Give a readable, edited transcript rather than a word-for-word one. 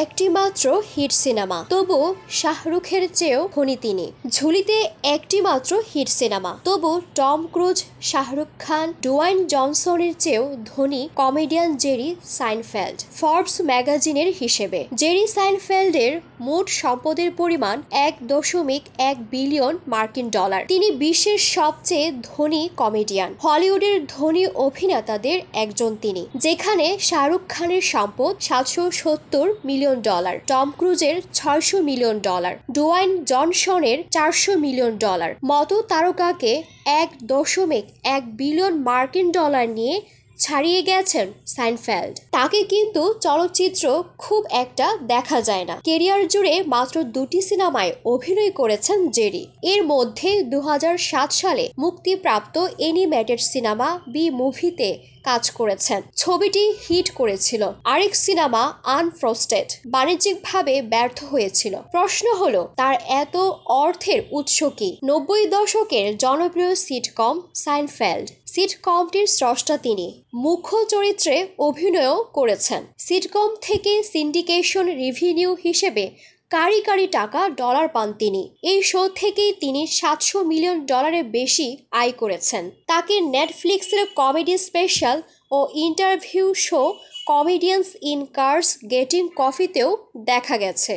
একটি মাত্র hit cinema, তবু শাহরুখের চেয়েও ধনী তিনি। ঝুলিতে একটি মাত্র হিট সিনেমা, তবু Tom cruise, Shahrukh Khan, Dwayne জনসনের চেয়েও ধনী কমেডিয়ান জেরি সাইনফেল্ড। ফর্বস ম্যাগাজিনের হিসেবে জেরি সাইনফেল্ডের মোট সম্পদের পরিমাণ 1.1 বিলিয়ন মার্কিন ডলার। তিনি বিশ্বের সবচেয়ে ধনী কমেডিয়ান। হলিউডের ধনী অভিনেতাদের একজন তিনি, যেখানে শাহরুখ খানের সম্পদ 770 মিলিয়ন ডলার, টম ক্রুজের 600 মিলিয়ন ডলার, ডুয়াইন জনসনের 400 মিলিয়ন ডলার মতো তারকাকে 1.1 বিলিয়ন মার্কিন ডলার নিয়ে ছাড়িয়ে গেছেন সাইনফেল্ড। তাকে কিন্তু চলচ্চিত্র খুব একটা দেখা যায় না। কেরিয়ার জুড়ে মাত্র 2টি সিনেমায় অভিনয় করেছেন জেরি। এর মধ্যে 2007 সালে মুক্তিপ্রাপ্ত অ্যানিমেটেড সিনেমা বি মুভিতে কাজ করেছেন। ছবিটি হিট করেছিল। আরেক সিনেমা আনফ্রস্টেড বাণিজ্যিকভাবে ব্যর্থ হয়েছিল। প্রশ্ন হলো, তার এত অর্থের উৎস কি? 90 দশকের জনপ্রিয় সিটকম সাইনফেল্ড। সিটকমটির স্রষ্টা তিনি। মুখ্য চরিত্রে অভিনয়ও করেছেন। সিটকম থেকে সিন্ডিকেশন রেভিনিউ হিসেবে কারি কারি টাকা ডলার পান তিনি। এই শো থেকেই তিনি 700 মিলিয়ন ডলারের বেশি আয় করেছেন। তাকে নেটফ্লিক্সের কমেডি স্পেশাল ও interview show Comedians in Cars Getting কফিতেও দেখা গেছে।